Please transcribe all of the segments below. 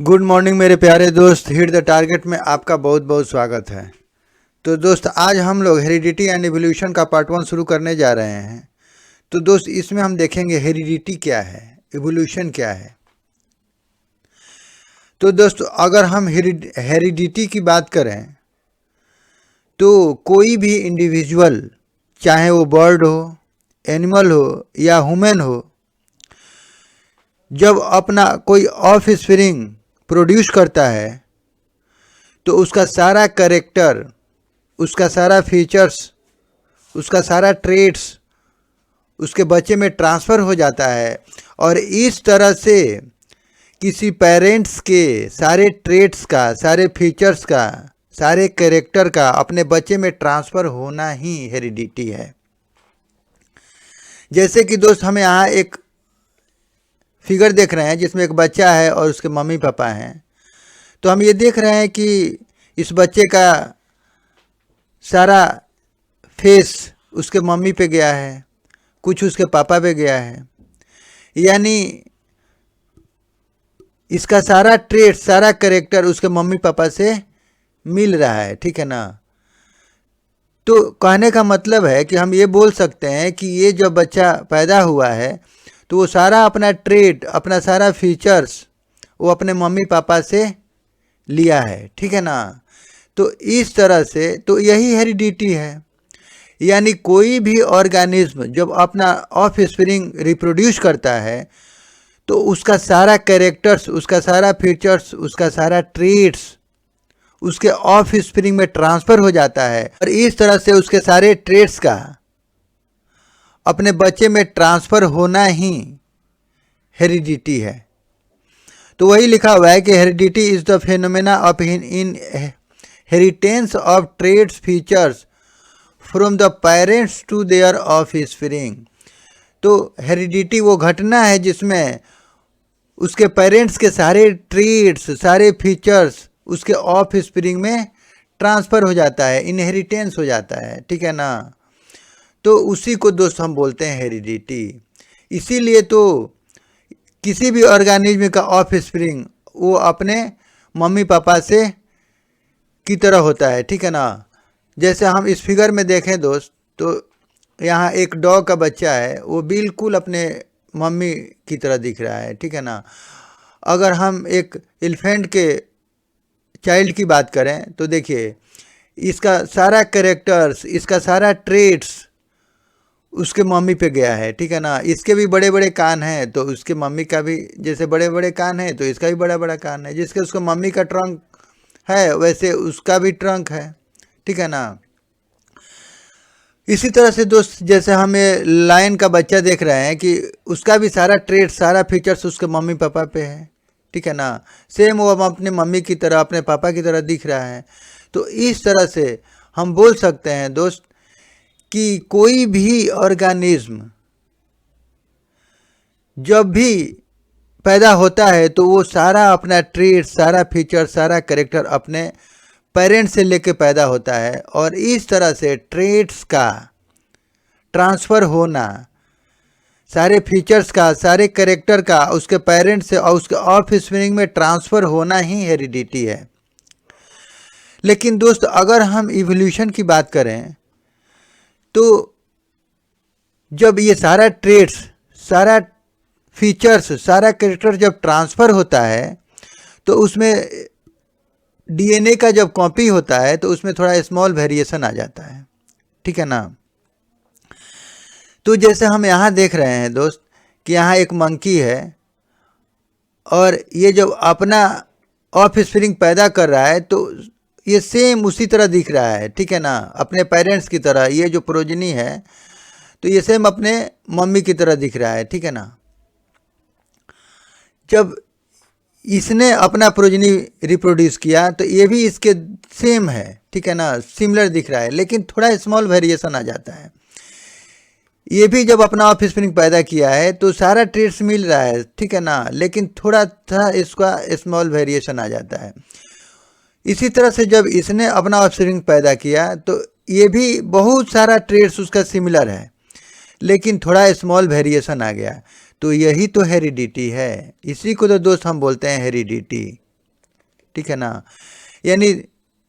Good morning मेरे प्यारे दोस्त, हिट द टारगेट में आपका बहुत बहुत स्वागत है। तो दोस्त, आज हम लोग हेरिडिटी एंड इवोल्यूशन का पार्ट 1 शुरू करने जा रहे हैं। तो दोस्त, इसमें हम देखेंगे हेरिडिटी क्या है, इवोल्यूशन क्या है। तो दोस्त, अगर हम हेरिडिटी की बात करें तो कोई भी इंडिविजुअल, चाहे वो बर्ड हो, एनिमल हो या ह्यूमन हो, जब अपना कोई ऑफस्प्रिंग प्रोड्यूस करता है तो उसका सारा कैरेक्टर, उसका सारा फीचर्स, उसका सारा ट्रेट्स उसके बच्चे में ट्रांसफ़र हो जाता है। और इस तरह से किसी पेरेंट्स के सारे ट्रेट्स का, सारे फीचर्स का, सारे कैरेक्टर का अपने बच्चे में ट्रांसफ़र होना ही हेरिडिटी है। जैसे कि दोस्त, हम यहाँ एक फिगर देख रहे हैं जिसमें एक बच्चा है और उसके मम्मी पापा हैं। तो हम ये देख रहे हैं कि इस बच्चे का सारा फेस उसके मम्मी पे गया है, कुछ उसके पापा पे गया है, यानी इसका सारा ट्रेट, सारा कैरेक्टर उसके मम्मी पापा से मिल रहा है, ठीक है ना। तो कहने का मतलब है कि हम ये बोल सकते हैं कि ये जब बच्चा पैदा हुआ है तो वो सारा अपना ट्रेट, अपना सारा फीचर्स वो अपने मम्मी पापा से लिया है, ठीक है ना। तो इस तरह से तो यही हेरिडिटी है। यानी कोई भी ऑर्गेनिज्म जब अपना ऑफस्प्रिंग रिप्रोड्यूस करता है तो उसका सारा कैरेक्टर्स, उसका सारा फीचर्स, उसका सारा ट्रेट्स उसके ऑफस्प्रिंग में ट्रांसफ़र हो जाता है। और इस तरह से उसके सारे ट्रेट्स का अपने बच्चे में ट्रांसफ़र होना ही हेरिडिटी है। तो वही लिखा हुआ है कि heredity is the phenomena of inheritance of traits features from the parents to their offspring. तो हेरिडिटी वो घटना है जिसमें उसके पेरेंट्स के सारे ट्रेड्स, सारे फीचर्स उसके ऑफस्प्रिंग में ट्रांसफ़र हो जाता है, इनहेरिटेंस हो जाता है, ठीक है ना। तो उसी को दोस्त हम बोलते हैं हेरिडिटी। इसीलिए तो किसी भी ऑर्गेनिज्म का ऑफस्प्रिंग वो अपने मम्मी पापा से की तरह होता है, ठीक है ना। जैसे हम इस फिगर में देखें दोस्त, तो यहाँ एक डॉग का बच्चा है, वो बिल्कुल अपने मम्मी की तरह दिख रहा है, ठीक है ना। अगर हम एक एलिफेंट के चाइल्ड की बात करें तो देखिए, इसका सारा कैरेक्टर्स, इसका सारा ट्रेट्स उसके मम्मी पे गया है, ठीक है ना। इसके भी बड़े बड़े कान हैं तो उसके मम्मी का भी जैसे बड़े बड़े कान है तो इसका भी बड़ा बड़ा कान है। जिसके उसको मम्मी का ट्रंक है वैसे उसका भी ट्रंक है, ठीक है ना। इसी तरह से दोस्त, जैसे हम ये लायन का बच्चा देख रहे हैं कि उसका भी सारा ट्रेट, सारा फीचर्स उसके मम्मी पापा पे है, ठीक है ना। सेम वो अपने मम्मी की तरह, अपने पापा की तरह दिख रहा है। तो इस तरह से हम बोल सकते हैं दोस्त कि कोई भी ऑर्गेनिज्म जब भी पैदा होता है तो वो सारा अपना ट्रेट, सारा फीचर, सारा कैरेक्टर अपने पेरेंट्स से लेके पैदा होता है। और इस तरह से ट्रेट्स का ट्रांसफ़र होना, सारे फीचर्स का, सारे कैरेक्टर का उसके पेरेंट्स से और उसके ऑफस्प्रिंग में ट्रांसफ़र होना ही हेरिडिटी है। लेकिन दोस्त, अगर हम इवोल्यूशन की बात करें तो जब ये सारा ट्रेट्स, सारा फीचर्स, सारा कैरेक्टर जब ट्रांसफ़र होता है तो उसमें डीएनए का जब कॉपी होता है तो उसमें थोड़ा स्मॉल वेरिएशन आ जाता है, ठीक है ना। तो जैसे हम यहाँ देख रहे हैं दोस्त कि यहाँ एक मंकी है और ये जब अपना ऑफस्प्रिंग पैदा कर रहा है तो ये सेम उसी तरह दिख रहा है, ठीक है ना, अपने पेरेंट्स की तरह। ये जो प्रोजनी है तो ये सेम अपने मम्मी की तरह दिख रहा है, ठीक है ना। जब इसने अपना प्रोजनी रिप्रोड्यूस किया तो ये भी इसके सेम है, ठीक है ना, सिमिलर दिख रहा है, लेकिन थोड़ा स्मॉल वेरिएशन आ जाता है। ये भी जब अपना ऑफस्प्रिंग पैदा किया है तो सारा ट्रेट्स मिल रहा है, ठीक है ना, लेकिन थोड़ा सा इसका स्मॉल वेरिएशन आ जाता है। इसी तरह से जब इसने अपना ऑफस्प्रिंग पैदा किया तो ये भी बहुत सारा ट्रेट्स उसका सिमिलर है, लेकिन थोड़ा स्मॉल वेरिएशन आ गया। तो यही तो हेरिडिटी है, इसी को तो दोस्त हम बोलते हैं हेरिडिटी। ठीक है ना। यानी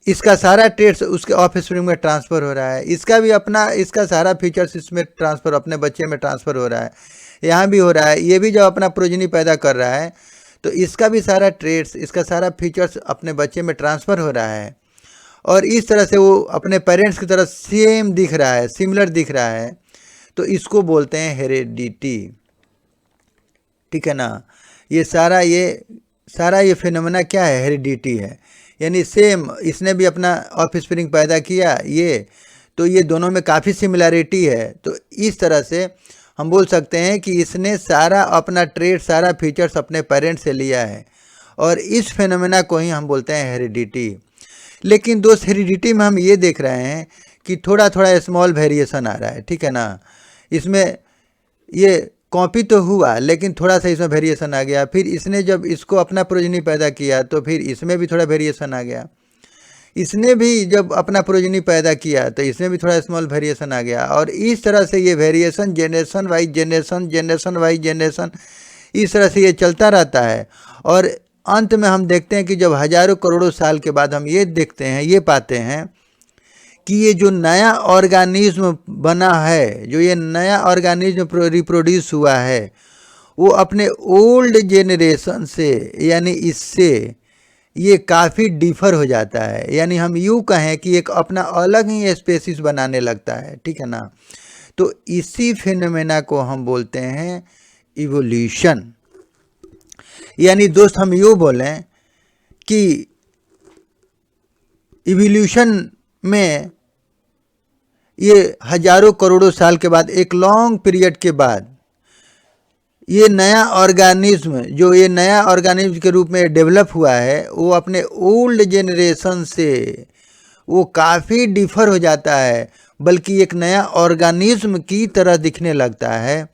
इसका सारा ट्रेड्स उसके ऑफस्प्रिंग में ट्रांसफ़र हो रहा है, इसका भी अपना, इसका सारा फीचर्स इसमें ट्रांसफ़र, अपने बच्चे में ट्रांसफ़र हो रहा है, यहाँ भी हो रहा है। ये भी जब अपना प्रोजनी पैदा कर रहा है तो इसका भी सारा ट्रेड्स, इसका सारा फीचर्स अपने बच्चे में ट्रांसफ़र हो रहा है, और इस तरह से वो अपने पेरेंट्स की तरह सेम दिख रहा है, सिमिलर दिख रहा है। तो इसको बोलते हैं हेरिडिटी, ठीक है ना। ये सारा ये फिनोमेना क्या है, हेरिडिटी है। यानी सेम, इसने भी अपना ऑफस्प्रिंग पैदा किया ये, तो ये दोनों में काफ़ी सिमिलैरिटी है। तो इस तरह से हम बोल सकते हैं कि इसने सारा अपना ट्रेड, सारा फीचर्स अपने पेरेंट्स से लिया है, और इस फिनोमेना को ही हम बोलते हैं हेरिडिटी। लेकिन दोस्त, हेरिडिटी में हम ये देख रहे हैं कि थोड़ा थोड़ा स्मॉल वेरिएशन आ रहा है, ठीक है ना। इसमें ये कॉपी तो हुआ, लेकिन थोड़ा सा इसमें वेरिएशन आ गया। फिर इसने जब इसको अपना प्रोजनी पैदा किया तो फिर इसमें भी थोड़ा वेरिएशन आ गया। इसने भी जब अपना प्रोजनी पैदा किया तो इसमें भी थोड़ा स्मॉल वेरिएशन आ गया। और इस तरह से ये variation generation wise generation, generation wise generation, इस तरह से ये चलता रहता है। और अंत में हम देखते हैं कि जब हजारों करोड़ों साल के बाद हम ये देखते हैं, ये पाते हैं कि ये जो नया ऑर्गेनिज्म बना है, जो ये नया ऑर्गेनिज्म रिप्रोड्यूस हुआ है, वो अपने ओल्ड जेनरेशन से, यानी इससे ये काफ़ी डिफर हो जाता है। यानी हम यूँ कहें कि एक अपना अलग ही स्पेसिस बनाने लगता है, ठीक है ना। तो इसी फिनोमेना को हम बोलते हैं इवोल्यूशन। यानी दोस्त, हम यूँ बोलें कि इवोल्यूशन में ये हजारों करोड़ों साल के बाद, एक लॉन्ग पीरियड के बाद, ये नया ऑर्गेनिज्म, जो ये नया ऑर्गेनिज्म के रूप में डेवलप हुआ है, वो अपने ओल्ड जेनरेशन से वो काफ़ी डिफर हो जाता है, बल्कि एक नया ऑर्गेनिज्म की तरह दिखने लगता है।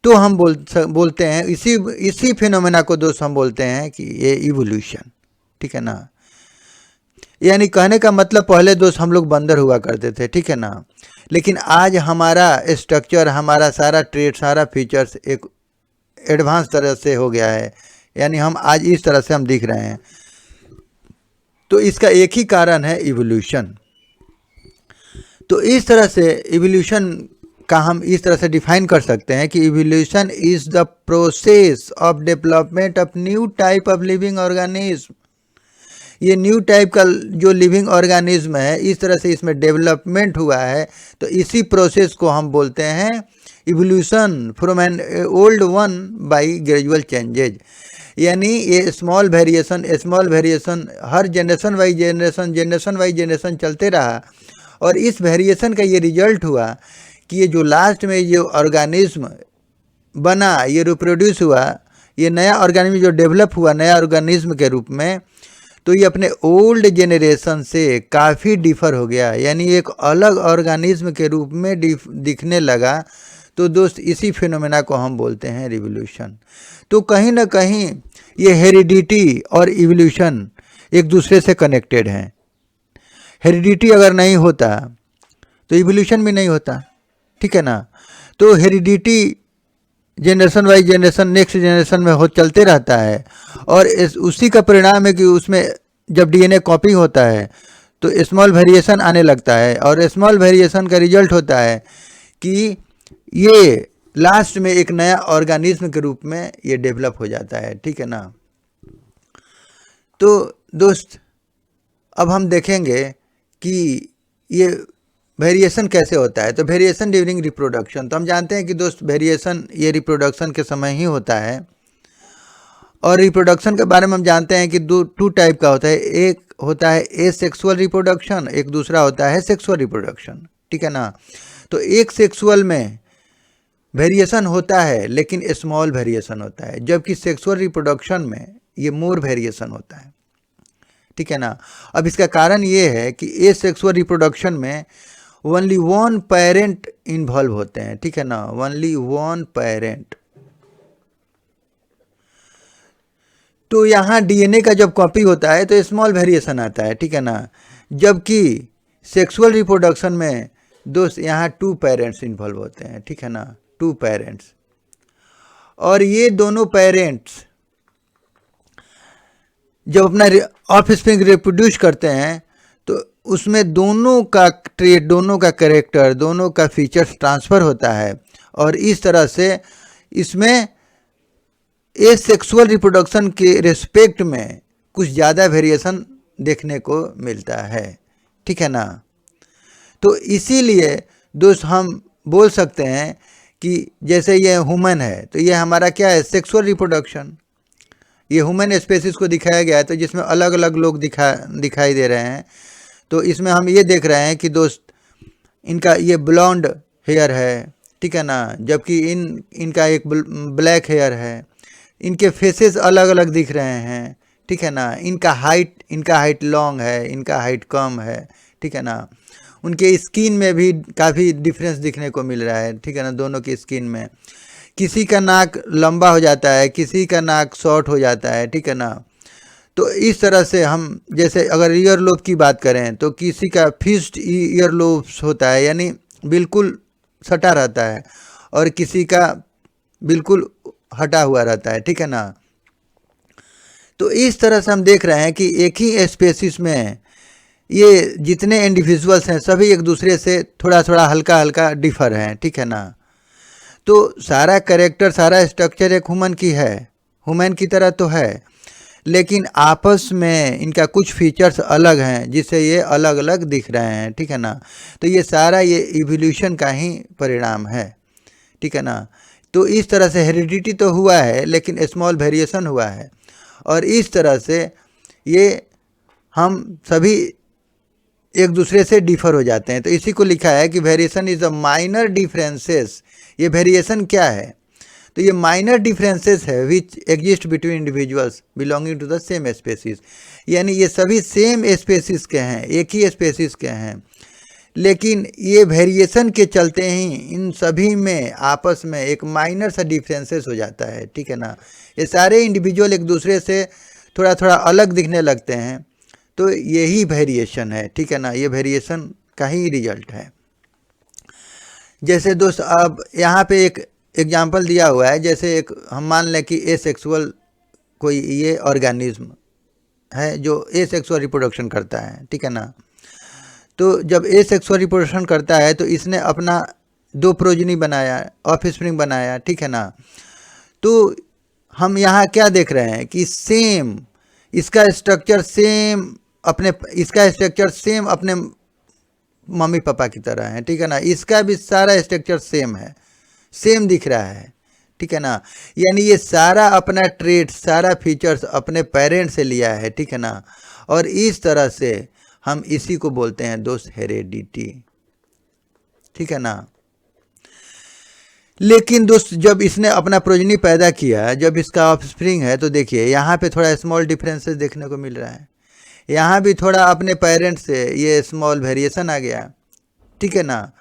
तो हम बोलते हैं इसी फिनोमेना को दोस्त हम बोलते हैं कि ये इवोल्यूशन, ठीक है ना। यानी कहने का मतलब, पहले दोस्त हम लोग बंदर हुआ करते थे, ठीक है ना, लेकिन आज हमारा स्ट्रक्चर, हमारा सारा ट्रेड, सारा फीचर्स एक एडवांस तरह से हो गया है। यानी हम आज इस तरह से हम दिख रहे हैं। तो इसका एक ही कारण है, इवोल्यूशन। तो इस तरह से इवोल्यूशन का हम इस तरह से डिफाइन कर सकते हैं कि evolution is the process of development of new type of living organism. ये न्यू टाइप का जो लिविंग ऑर्गेनिज्म है, इस तरह से इसमें डेवलपमेंट हुआ है, तो इसी प्रोसेस को हम बोलते हैं evolution from an old one by gradual changes. यानी ये स्मॉल वेरिएशन हर जनरेशन वाइज जनरेशन चलते रहा, और इस वेरिएशन का ये रिजल्ट हुआ कि ये जो लास्ट में ये ऑर्गेनिज्म बना, ये रिप्रोड्यूस हुआ, ये नया ऑर्गेनिज्म जो डेवलप हुआ नया ऑर्गेनिज्म के रूप में, तो ये अपने ओल्ड जेनरेशन से काफ़ी डिफर हो गया, यानी एक अलग ऑर्गेनिज्म के रूप में दिखने लगा। तो दोस्त, इसी फिनोमेना को हम बोलते हैं रिवोल्यूशन। तो कहीं ना कहीं ये हेरिडिटी और इवोल्यूशन एक दूसरे से कनेक्टेड हैं। हेरिडिटी अगर नहीं होता तो इवोल्यूशन भी नहीं होता, ठीक है ना। तो heredity generation wise generation, next generation में हो चलते रहता है, और उसी का परिणाम है कि उसमें जब डीएनए कॉपी होता है तो स्मॉल वेरिएशन आने लगता है, और स्मॉल वेरिएशन का रिजल्ट होता है कि ये लास्ट में एक नया ऑर्गेनिज्म के रूप में ये डेवलप हो जाता है, ठीक है ना। तो दोस्त, अब हम देखेंगे कि ये वेरिएशन कैसे होता है। तो वेरिएशन ड्यूरिंग रिप्रोडक्शन, तो हम जानते हैं कि दोस्त वेरिएशन ये रिप्रोडक्शन के समय ही होता है। और रिप्रोडक्शन के बारे में हम जानते हैं कि टू टाइप का होता है। एक होता है एसेक्सुअल रिप्रोडक्शन, एक दूसरा होता है सेक्सुअल रिप्रोडक्शन, ठीक है ना। तो एक सेक्सुअल में वेरिएशन होता है, लेकिन स्मॉल वेरिएशन होता है, जबकि सेक्सुअल रिप्रोडक्शन में ये मोर वेरिएशन होता है, ठीक है ना। अब इसका कारण ये है कि एसेक्सुअल रिप्रोडक्शन में ओनली वन पेरेंट इन्वॉल्व होते हैं, ठीक है ना, ओनली वन पेरेंट। तो यहाँ डीएनए का जब कॉपी होता है तो स्मॉल वेरिएशन आता है, ठीक है ना। जबकि सेक्सुअल रिप्रोडक्शन में दोस्त यहाँ टू पेरेंट्स इन्वॉल्व होते हैं, ठीक है ना, टू पेरेंट्स। और ये दोनों पेरेंट्स जब अपना ऑफ स्प्रिंग रिप्रोड्यूस करते हैं तो उसमें दोनों का ट्रेट, दोनों का कैरेक्टर, दोनों का फीचर्स ट्रांसफ़र होता है और इस तरह से इसमें एसेक्सुअल रिप्रोडक्शन के रिस्पेक्ट में कुछ ज़्यादा वेरिएशन देखने को मिलता है, ठीक है ना। तो इसीलिए दोस्त हम बोल सकते हैं कि जैसे ये ह्यूमन है तो ये हमारा क्या है, सेक्सुअल रिप्रोडक्शन। ये ह्यूमन स्पेसिस को दिखाया गया है तो जिसमें अलग अलग लोग दिखाई दे रहे हैं। तो इसमें हम ये देख रहे हैं कि दोस्त इनका ये ब्लॉन्ड हेयर है, ठीक है ना, जबकि इनका एक ब्लैक हेयर है। इनके फेसेस अलग अलग दिख रहे हैं, ठीक है ना। इनका हाइट लॉन्ग है, इनका हाइट कम है, ठीक है ना। उनके स्किन में भी काफ़ी डिफरेंस दिखने को मिल रहा है, ठीक है ना, दोनों की स्किन में। किसी का नाक लंबा हो जाता है, किसी का नाक शॉर्ट हो जाता है, ठीक है ना। तो इस तरह से हम जैसे अगर ईयर लोब की बात करें तो किसी का फिक्स्ड ईयर लोब्स होता है, यानी बिल्कुल सटा रहता है, और किसी का बिल्कुल हटा हुआ रहता है, ठीक है ना। तो इस तरह से हम देख रहे हैं कि एक ही स्पेसिस में ये जितने इंडिविजुअल्स हैं सभी एक दूसरे से थोड़ा थोड़ा हल्का हल्का डिफर हैं, ठीक है ना। तो सारा कैरेक्टर, सारा स्ट्रक्चर एक ह्यूमन की तरह तो है, लेकिन आपस में इनका कुछ फीचर्स अलग हैं जिससे ये अलग अलग दिख रहे हैं, ठीक है ना। तो ये सारा ये इवोल्यूशन का ही परिणाम है, ठीक है ना। तो इस तरह से हेरिडिटी तो हुआ है लेकिन स्मॉल वेरिएशन हुआ है, और इस तरह से ये हम सभी एक दूसरे से डिफर हो जाते हैं। तो इसी को लिखा है कि variation is a minor differences. ये वेरिएशन क्या है, तो ये माइनर डिफरेंसेस है which exist between individuals belonging to the same species. यानी ये सभी सेम स्पेसीज के हैं, एक ही स्पेसीज के हैं, लेकिन ये वेरिएशन के चलते ही इन सभी में आपस में एक माइनर सा डिफरेंसेस हो जाता है, ठीक है ना। ये सारे इंडिविजुअल एक दूसरे से थोड़ा थोड़ा अलग दिखने लगते हैं, तो यही वेरिएशन है, ठीक है ना। ये वेरिएशन का ही रिजल्ट है। जैसे दोस्त अब यहाँ पे एक एग्जाम्पल दिया हुआ है, जैसे एक हम मान लें कि एसेक्सुअल कोई ये ऑर्गेनिज्म है जो एसेक्सुअल रिप्रोडक्शन करता है, ठीक है ना। तो जब एसेक्सुअल रिप्रोडक्शन करता है तो इसने अपना 2 प्रोजनी बनाया, ऑफस्प्रिंग बनाया, ठीक है ना। तो हम यहाँ क्या देख रहे हैं कि सेम इसका स्ट्रक्चर सेम अपने मम्मी पापा की तरह है, ठीक है ना। इसका भी सारा स्ट्रक्चर सेम है, सेम दिख रहा है, ठीक है ना। यानी ये सारा अपना ट्रेट, सारा फीचर्स अपने पेरेंट्स से लिया है, ठीक है ना। और इस तरह से हम इसी को बोलते हैं दोस्त हेरेडिटी, ठीक है ना। लेकिन दोस्त जब इसने अपना प्रोजनी पैदा किया, जब इसका ऑफस्प्रिंग है, तो देखिए यहाँ पे थोड़ा स्मॉल डिफरेंसेस देखने को मिल रहा है। यहाँ भी थोड़ा अपने पेरेंट्स से ये स्मॉल वेरिएशन आ गया, ठीक है ना।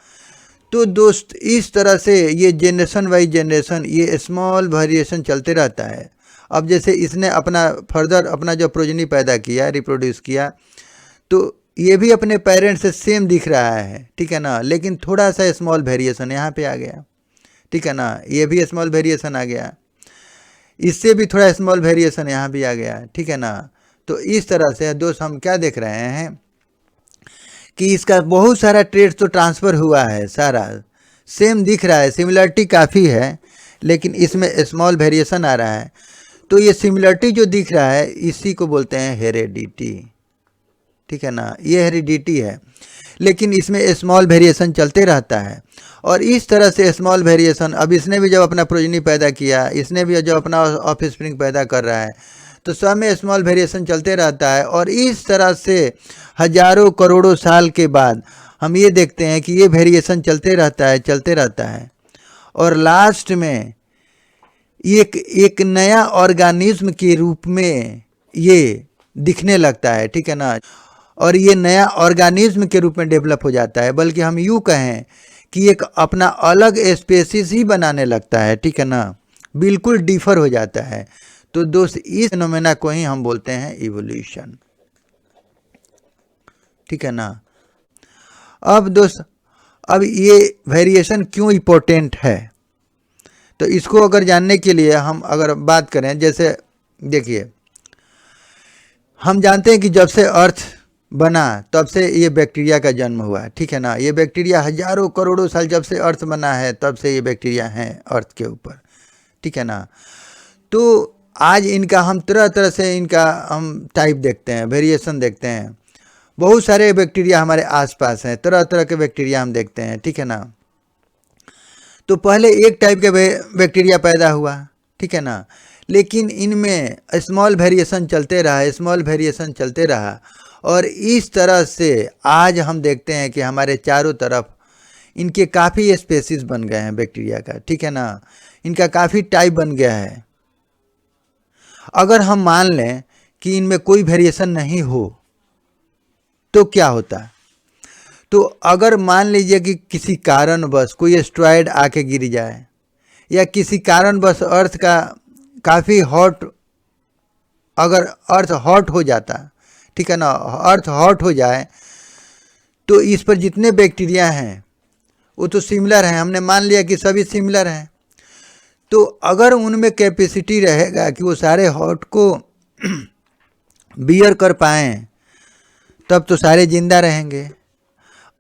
तो दोस्त इस तरह से ये जनरेशन बाई जनरेशन ये स्मॉल वेरिएशन चलते रहता है। अब जैसे इसने अपना फर्दर अपना जो प्रोजनी पैदा किया, रिप्रोड्यूस किया, तो ये भी अपने पेरेंट्स से सेम दिख रहा है, ठीक है ना। लेकिन थोड़ा सा स्मॉल वेरिएशन यहाँ पे आ गया, ठीक है ना। ये भी स्मॉल वेरिएशन आ गया, इससे भी थोड़ा स्मॉल वेरिएशन यहाँ भी आ गया, ठीक है ना। तो इस तरह से दोस्त हम क्या देख रहे हैं कि इसका बहुत सारा ट्रेड्स तो ट्रांसफ़र हुआ है, सारा सेम दिख रहा है, सिमिलरिटी काफ़ी है, लेकिन इसमें स्मॉल वेरिएशन आ रहा है। तो ये सिमिलरिटी जो दिख रहा है इसी को बोलते हैं हेरेडिटी, ठीक है ना। ये हेरिडिटी है, लेकिन इसमें स्मॉल वेरिएशन चलते रहता है। और इस तरह से स्मॉल वेरिएशन, अब इसने भी जब अपना प्रोजनी पैदा किया, इसने भी जब अपना ऑफस्प्रिंग पैदा कर रहा है, तो सब में स्मॉल वेरिएशन चलते रहता है। और इस तरह से हजारों करोड़ों साल के बाद हम ये देखते हैं कि ये वेरिएशन चलते रहता है, और लास्ट में एक नया ऑर्गेनिज्म के रूप में ये दिखने लगता है, ठीक है ना। और ये नया ऑर्गेनिज्म के रूप में डेवलप हो जाता है, बल्कि हम यूँ कहें कि एक अपना अलग स्पेसीज ही बनाने लगता है, ठीक है ना, बिल्कुल डिफर हो जाता है। तो दोस्त इस फिनोमेना को ही हम बोलते हैं इवोल्यूशन, ठीक है ना। अब दोस्त अब ये वेरिएशन क्यों इम्पोर्टेंट है, तो इसको अगर जानने के लिए हम अगर बात करें, जैसे देखिए हम जानते हैं कि जब से अर्थ बना तब से ये बैक्टीरिया का जन्म हुआ, ठीक है ना। ये बैक्टीरिया हजारों करोड़ों साल जब से अर्थ बना है तब से ये बैक्टीरिया हैं अर्थ के ऊपर, ठीक है ना। तो आज इनका हम तरह तरह से इनका हम टाइप देखते हैं, वेरिएशन देखते हैं। बहुत सारे बैक्टीरिया हमारे आसपास हैं, तरह तरह के बैक्टीरिया हम देखते हैं, ठीक है ना। तो पहले एक टाइप के बैक्टीरिया पैदा हुआ, ठीक है ना, लेकिन इनमें स्मॉल वेरिएशन चलते रहा, स्मॉल वेरिएशन चलते रहा, और इस तरह से आज हम देखते हैं कि हमारे चारों तरफ इनके काफ़ी स्पेसीज बन गए हैं बैक्टीरिया का, ठीक है ना। इनका काफ़ी टाइप बन गया है। अगर हम मान लें कि इनमें कोई वेरिएशन नहीं हो तो क्या होता? तो अगर मान लीजिए कि किसी कारणवश कोई एस्टेरॉयड आके गिर जाए, या किसी कारणवश अर्थ का काफ़ी हॉट, अगर अर्थ हॉट हो जाता, ठीक है ना, अर्थ हॉट हो जाए, तो इस पर जितने बैक्टीरिया हैं वो तो सिमिलर हैं, हमने मान लिया कि सभी सिमिलर हैं। तो अगर उनमें कैपेसिटी रहेगा कि वो सारे हॉट को बियर कर पाएँ तब तो सारे जिंदा रहेंगे।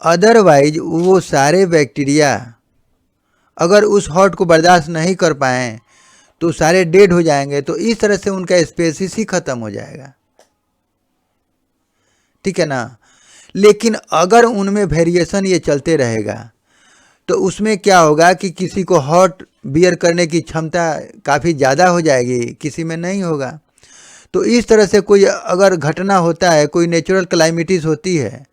अदरवाइज वो सारे बैक्टीरिया अगर उस हॉट को बर्दाश्त नहीं कर पाएँ तो सारे डेड हो जाएंगे। तो इस तरह से उनका स्पेसीज ही खत्म हो जाएगा, ठीक है ना। लेकिन अगर उनमें वेरिएशन ये चलते रहेगा तो उसमें क्या होगा कि किसी को हॉट बियर करने की क्षमता काफ़ी ज़्यादा हो जाएगी, किसी में नहीं होगा। तो इस तरह से कोई अगर घटना होता है, कोई नेचुरल क्लाइमेटिस होती है,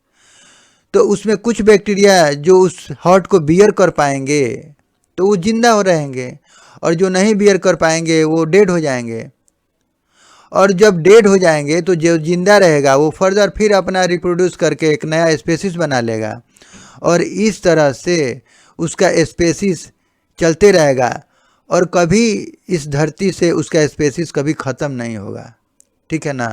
तो उसमें कुछ बैक्टीरिया जो उस हॉट को बियर कर पाएंगे तो वो जिंदा हो रहेंगे, और जो नहीं बियर कर पाएंगे वो डेड हो जाएंगे। और जब डेड हो जाएंगे तो जो जिंदा रहेगा वो फर्दर फिर अपना रिप्रोड्यूस करके एक नया स्पेसीज बना लेगा, और इस तरह से उसका स्पेसीज चलते रहेगा, और कभी इस धरती से उसका स्पेसीज कभी ख़त्म नहीं होगा, ठीक है ना।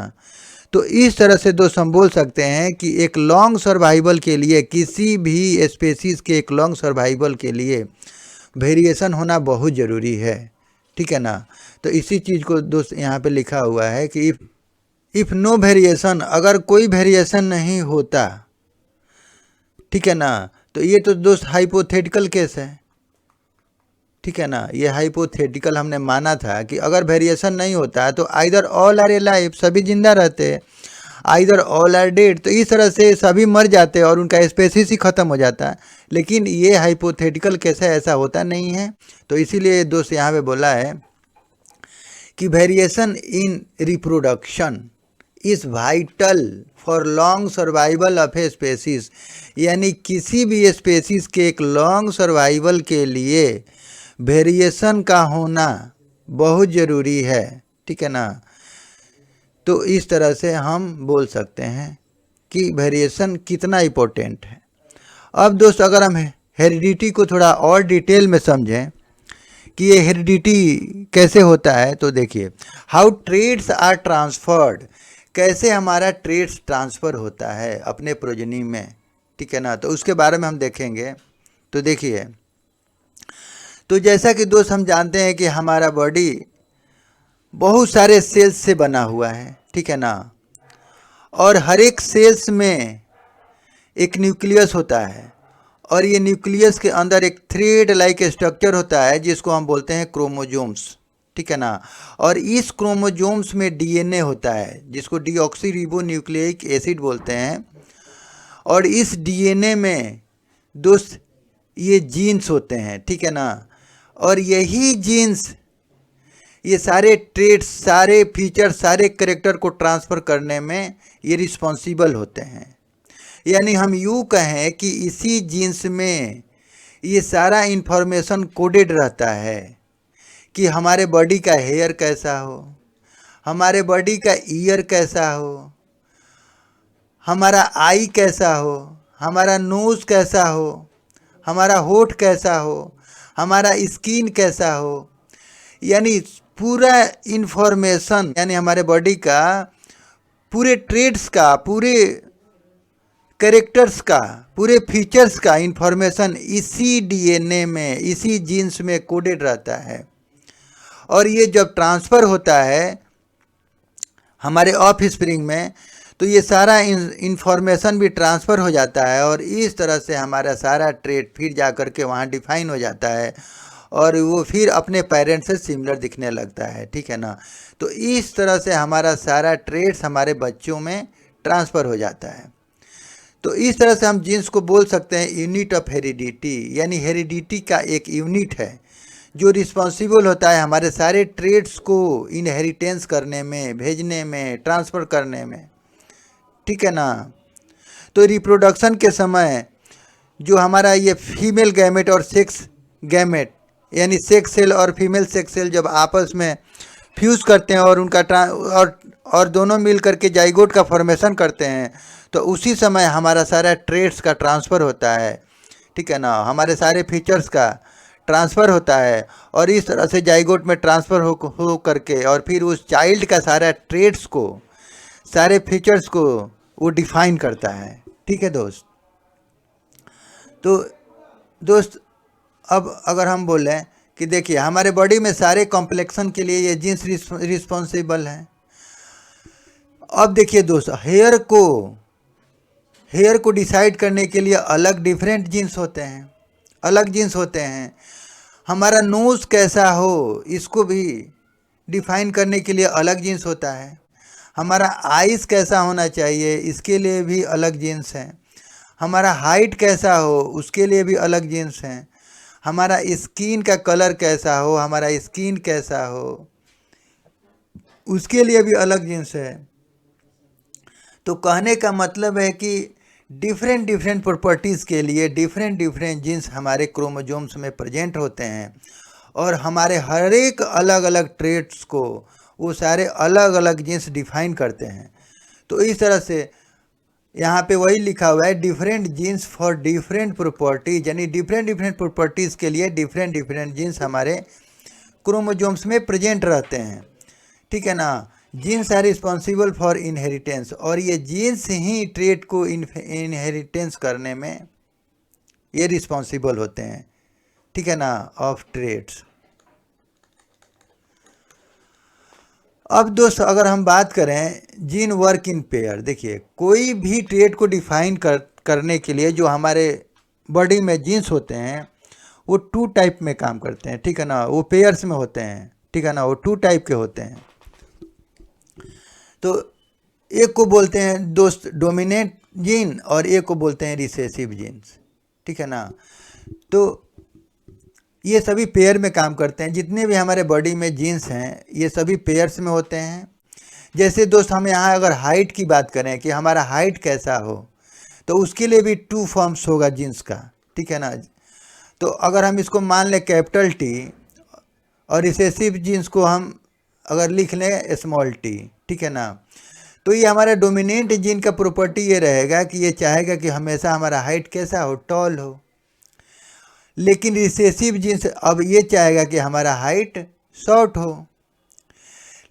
तो इस तरह से दोस्त हम बोल सकते हैं कि एक लॉन्ग सर्वाइवल के लिए, किसी भी स्पेसीज के एक लॉन्ग सर्वाइवल के लिए वेरिएशन होना बहुत ज़रूरी है, ठीक है ना। तो इसी चीज़ को दोस्त यहाँ पे लिखा हुआ है कि इफ़ नो वेरिएशन, अगर कोई वेरिएशन नहीं होता, ठीक है ना, तो ये तो दोस्त हाइपोथेटिकल केस है, ठीक है ना। ये हाइपोथेटिकल हमने माना था कि अगर वेरिएशन नहीं होता तो आइदर ऑल आर एलाइव, सभी जिंदा रहते, आइदर ऑल आर डेड, तो इस तरह से सभी मर जाते और उनका स्पेसीज ही ख़त्म हो जाता। लेकिन ये हाइपोथेटिकल केस है, ऐसा होता नहीं है। तो इसीलिए दोस्त यहाँ पे बोला है कि variation in reproduction is vital for long survival of a species, यानी किसी भी स्पेसीज के एक लॉन्ग सर्वाइवल के लिए वेरिएशन का होना बहुत ज़रूरी है, ठीक है ना। तो इस तरह से हम बोल सकते हैं कि वेरिएशन कितना इम्पोर्टेंट है। अब दोस्त अगर हम हेरिडिटी को थोड़ा और डिटेल में समझें कि ये हेरिडिटी कैसे होता है, तो देखिए, हाउ ट्रेड्स आर ट्रांसफर्ड, कैसे हमारा ट्रेड्स ट्रांसफ़र होता है अपने प्रोजनी में, ठीक है ना। तो उसके बारे में हम देखेंगे। तो देखिए, तो जैसा कि दोस्त हम जानते हैं कि हमारा बॉडी बहुत सारे सेल्स से बना हुआ है, ठीक है ना, और हर एक सेल्स में एक न्यूक्लियस होता है, और ये न्यूक्लियस के अंदर एक थ्रेड लाइक स्ट्रक्चर होता है जिसको हम बोलते हैं क्रोमोजोम्स, ठीक है ना। और इस क्रोमोजोम्स में डीएनए होता है जिसको डीऑक्सीरिबोन्यूक्लिक एसिड बोलते हैं, और इस डीएनए में दोस्त ये जीन्स होते हैं, ठीक है ना। और यही जीन्स ये सारे ट्रेड्स, सारे फीचर, सारे कैरेक्टर को ट्रांसफ़र करने में ये रिस्पॉन्सिबल होते हैं। यानी हम यूँ कहें कि इसी जीन्स में ये सारा इन्फॉर्मेशन कोडेड रहता है कि हमारे बॉडी का हेयर कैसा हो, हमारे बॉडी का ईयर कैसा हो, हमारा आई कैसा हो, हमारा नोज़ कैसा हो, हमारा होठ कैसा हो, हमारा स्किन कैसा हो, यानी पूरा इन्फॉर्मेशन, यानी हमारे बॉडी का पूरे ट्रेड्स का, पूरे कैरेक्टर्स का, पूरे फीचर्स का इन्फॉर्मेशन इसी डीएनए में, इसी जीन्स में कोडेड रहता है। और ये जब ट्रांसफ़र होता है हमारे ऑफ स्प्रिंग में, तो ये सारा इंफॉर्मेशन भी ट्रांसफ़र हो जाता है और इस तरह से हमारा सारा ट्रेड फिर जा कर के वहाँ डिफाइन हो जाता है और वो फिर अपने पेरेंट्स से सिमिलर दिखने लगता है, ठीक है ना। तो इस तरह से हमारा सारा ट्रेड्स हमारे बच्चों में ट्रांसफ़र हो जाता है। तो इस तरह से हम जीन्स को बोल सकते हैं यूनिट ऑफ हेरिडिटी, यानी हेरिडिटी का एक यूनिट है जो रिस्पॉन्सिबल होता है हमारे सारे ट्रेड्स को इनहेरिटेंस करने में, भेजने में, ट्रांसफ़र करने में, ठीक है ना। तो रिप्रोडक्शन के समय जो हमारा ये फीमेल गैमेट और सेक्स गैमेट यानी सेक्स सेल और फीमेल सेक्स सेल जब आपस में फ्यूज़ करते हैं और उनका और दोनों मिल करके जाइगोट का फॉर्मेशन करते हैं, तो उसी समय हमारा सारा ट्रेड्स का ट्रांसफ़र होता है, ठीक है ना। हमारे सारे फीचर्स का ट्रांसफ़र होता है और इस तरह से जाइगोट में ट्रांसफ़र हो करके और फिर उस चाइल्ड का सारा ट्रेड्स को, सारे फीचर्स को वो डिफाइन करता है, ठीक है दोस्त। तो दोस्त अब अगर हम बोलें कि देखिए हमारे बॉडी में सारे कॉम्प्लेक्शन के लिए ये जीन्स रिस्पॉन्सिबल हैं। अब देखिए दोस्त, हेयर को डिसाइड करने के लिए अलग डिफरेंट जीन्स होते हैं, अलग जीन्स होते हैं। हमारा नोज़ कैसा हो इसको भी डिफाइन करने के लिए अलग जीन्स होता है। हमारा आइज़ कैसा होना चाहिए इसके लिए भी अलग जीन्स हैं। हमारा हाइट कैसा हो उसके लिए भी अलग जीन्स हैं। हमारा स्किन का कलर कैसा हो, हमारा स्किन कैसा हो उसके लिए भी अलग जीन्स है। तो कहने का मतलब है कि डिफरेंट प्रॉपर्टीज़ के लिए डिफरेंट जीन्स हमारे क्रोमोसोम्स में प्रेजेंट होते हैं और हमारे हर एक अलग अलग ट्रेट्स को वो सारे अलग अलग जीन्स डिफाइन करते हैं। तो इस तरह से यहाँ पे वही लिखा हुआ है different genes for different properties, यानी डिफरेंट प्रॉपर्टीज़ के लिए डिफरेंट जीन्स हमारे क्रोमोसोम्स में प्रेजेंट रहते हैं, ठीक है ना। Genes are responsible for inheritance, और ये जीन्स ही ट्रेट को इनहेरिटेंस करने में ये रिस्पॉन्सिबल होते हैं, ठीक है ना, ऑफ ट्रेट्स। अब दोस्त अगर हम बात करें जीन वर्क इन पेयर, देखिए कोई भी ट्रेट को डिफाइन करने के लिए जो हमारे बॉडी में जीन्स होते हैं वो 2 टाइप में काम करते हैं, ठीक है ना। वो पेयर्स में होते हैं, ठीक है ना, वो 2 टाइप के होते हैं। तो एक को बोलते हैं दोस्त डोमिनेंट जीन और एक को बोलते हैं रिसेसिव जीन्स, ठीक है ना। तो ये सभी पेयर में काम करते हैं। जितने भी हमारे बॉडी में जीन्स हैं ये सभी पेयर्स में होते हैं। जैसे दोस्त हम यहाँ अगर हाइट की बात करें कि हमारा हाइट कैसा हो, तो उसके लिए भी 2 फॉर्म्स होगा जीन्स का, ठीक है ना। तो अगर हम इसको मान लें कैपिटल टी और रिसेसिव जीन्स को हम अगर लिख लें स्मॉल टी, ठीक है ना, तो ये हमारा डोमिनेंट जीन का प्रॉपर्टी ये रहेगा कि ये चाहेगा कि हमेशा हमारा हाइट कैसा हो, टॉल हो। लेकिन रिसेसिव जीन्स अब ये चाहेगा कि हमारा हाइट शॉर्ट हो।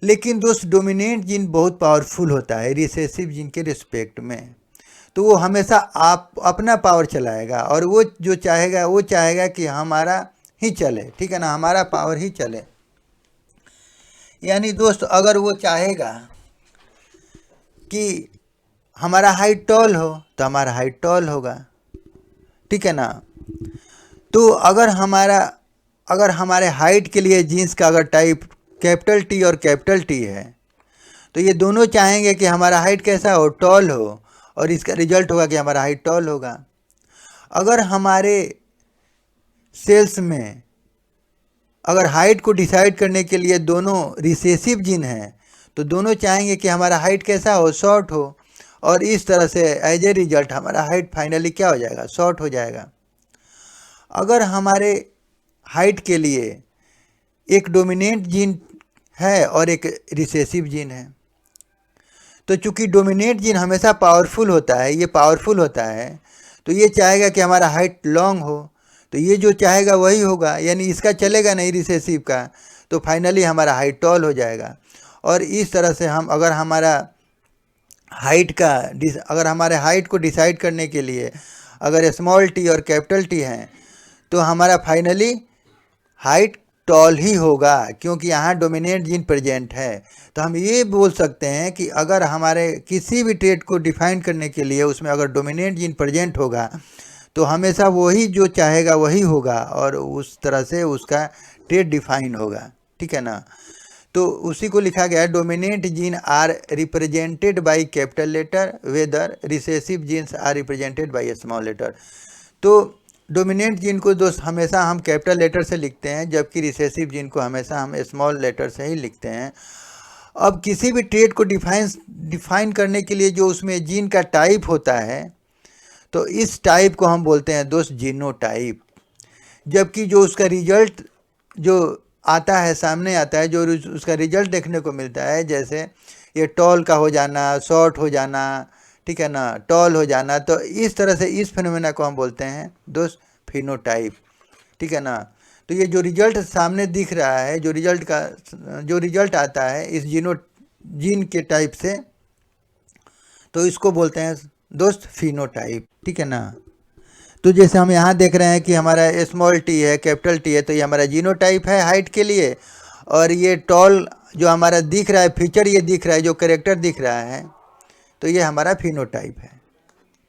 लेकिन दोस्त डोमिनेंट जीन बहुत पावरफुल होता है रिसेसिव जीन के रिस्पेक्ट में, तो वो हमेशा आप अपना पावर चलाएगा और वो जो चाहेगा वो चाहेगा कि हमारा ही चले, ठीक है ना, हमारा पावर ही चले। यानी दोस्त अगर वो चाहेगा कि हमारा हाइट टॉल हो तो हमारा हाइट टॉल होगा, ठीक है ना। तो अगर हमारे हाइट के लिए जीन्स का अगर टाइप कैपिटल टी और कैपिटल टी है तो ये दोनों चाहेंगे कि हमारा हाइट कैसा हो, टॉल हो, और इसका रिजल्ट होगा कि हमारा हाइट टॉल होगा। अगर हमारे सेल्स में अगर हाइट को डिसाइड करने के लिए दोनों रिसेसिव जीन हैं तो दोनों चाहेंगे कि हमारा हाइट कैसा हो, शॉर्ट हो, और इस तरह से एज ए रिजल्ट हमारा हाइट फाइनली क्या हो जाएगा, शॉर्ट हो जाएगा। अगर हमारे हाइट के लिए एक डोमिनेंट जीन है और एक रिसेसिव जीन है, तो चूंकि डोमिनेंट जीन हमेशा पावरफुल होता है, ये पावरफुल होता है, तो ये चाहेगा कि हमारा हाइट लॉन्ग हो, तो ये जो चाहेगा वही होगा, यानी इसका चलेगा नहीं रिसेसिव का, तो फाइनली हमारा हाइट टॉल हो जाएगा। और इस तरह से हम अगर हमारे हाइट को डिसाइड करने के लिए अगर स्मॉल टी और कैपिटल टी हैं तो हमारा फाइनली हाइट टॉल ही होगा, क्योंकि यहाँ डोमिनेंट जीन प्रेजेंट है। तो हम ये बोल सकते हैं कि अगर हमारे किसी भी ट्रेट को डिफाइन करने के लिए उसमें अगर डोमिनेंट जीन प्रेजेंट होगा तो हमेशा वही जो चाहेगा वही होगा और उस तरह से उसका ट्रेट डिफाइन होगा, ठीक है ना। तो उसी को लिखा गया है, dominant gene are represented by capital letter whether recessive genes are represented by small letter. तो डोमिनेंट जीन को दोस्त हमेशा हम कैपिटल लेटर से लिखते हैं, जबकि रिसेसिव जीन को हमेशा हम स्मॉल लेटर से ही लिखते हैं। अब किसी भी ट्रेट को डिफाइन करने के लिए जो उसमें जीन का टाइप होता है, तो इस टाइप को हम बोलते हैं दोस्त जीनोटाइप। जबकि जो उसका रिजल्ट जो आता है, सामने आता है, जो उसका रिजल्ट देखने को मिलता है, जैसे ये टॉल का हो जाना, शॉर्ट हो जाना, ठीक है ना, टॉल हो जाना, तो इस तरह से इस फिनोमेना को हम बोलते हैं दोस्त फिनोटाइप, ठीक है ना। तो ये जो रिजल्ट सामने दिख रहा है, जो रिजल्ट आता है इस जीन के टाइप से, तो इसको बोलते हैं दोस्त फिनोटाइप, ठीक है ना। तो जैसे हम यहाँ देख रहे हैं कि हमारा स्मॉल टी है, कैपिटल टी है, तो ये हमारा जीनोटाइप है हाइट के लिए, और ये टॉल जो हमारा दिख रहा है, फीचर ये दिख रहा है, जो कैरेक्टर दिख रहा है, तो ये हमारा फिनोटाइप है।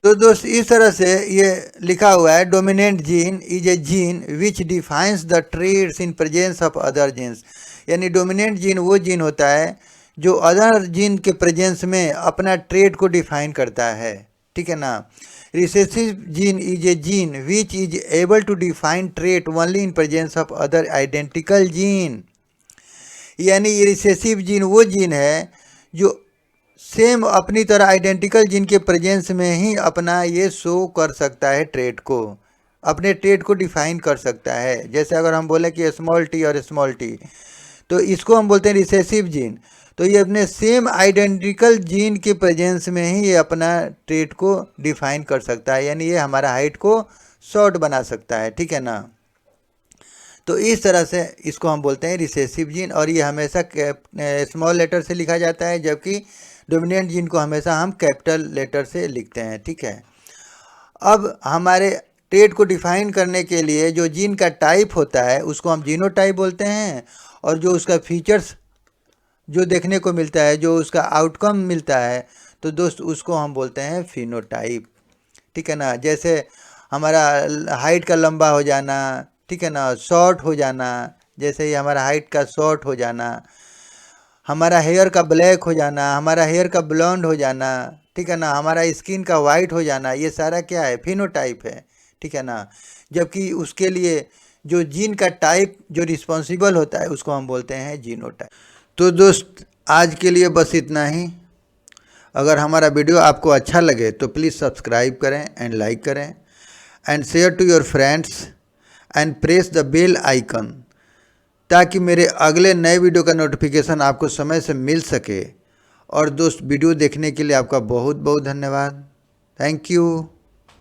तो दोस्त इस तरह से ये लिखा हुआ है, dominant gene is a gene which defines the traits in presence of other genes. यानी डोमिनेंट जीन वो जीन होता है जो अदर जीन के प्रेजेंस में अपना ट्रेट को डिफाइन करता है, ठीक है ना। Recessive gene is a gene which is able to define trait only in presence of other identical gene. यानी ये रिसेसिव जीन वो जीन है जो सेम अपनी तरह आइडेंटिकल जीन के प्रेजेंस में ही अपना ये शो कर सकता है, ट्रेट को, अपने ट्रेट को डिफाइन कर सकता है। जैसे अगर हम बोले कि स्मॉल टी और स्मॉल टी, तो इसको हम बोलते हैं रिसेसिव जीन। तो ये अपने सेम आइडेंटिकल जीन के प्रेजेंस में ही ये अपना ट्रेट को डिफाइन कर सकता है, यानी ये हमारा हाइट को शॉर्ट बना सकता है, ठीक है ना। तो इस तरह से इसको हम बोलते हैं रिसेसिव जीन, और ये हमेशा स्मॉल लेटर से लिखा जाता है, जबकि डोमिनेंट जीन को हमेशा हम कैपिटल लेटर से लिखते हैं, ठीक है। अब हमारे ट्रेट को डिफाइन करने के लिए जो जीन का टाइप होता है उसको हम जीनोटाइप बोलते हैं, और जो उसका फीचर्स जो देखने को मिलता है, जो उसका आउटकम मिलता है, तो दोस्त उसको हम बोलते हैं फिनोटाइप, ठीक है ना। जैसे हमारा हाइट का लंबा हो जाना, ठीक है ना, शॉर्ट हो जाना, जैसे ही हमारा हाइट का शॉर्ट हो जाना, हमारा हेयर का ब्लैक हो जाना, हमारा हेयर का ब्लॉन्ड हो जाना, ठीक है ना, हमारा स्किन का वाइट हो जाना, ये सारा क्या है, फिनोटाइप है, ठीक है ना। जबकि उसके लिए जो जीन का टाइप जो रिस्पॉन्सिबल होता है उसको हम बोलते हैं जीनोटाइप। तो दोस्त आज के लिए बस इतना ही। अगर हमारा वीडियो आपको अच्छा लगे तो प्लीज़ सब्सक्राइब करें एंड लाइक करें and share to your friends and press the bell icon, ताकि मेरे अगले नए वीडियो का नोटिफिकेशन आपको समय से मिल सके। और दोस्त वीडियो देखने के लिए आपका बहुत बहुत धन्यवाद। Thank you.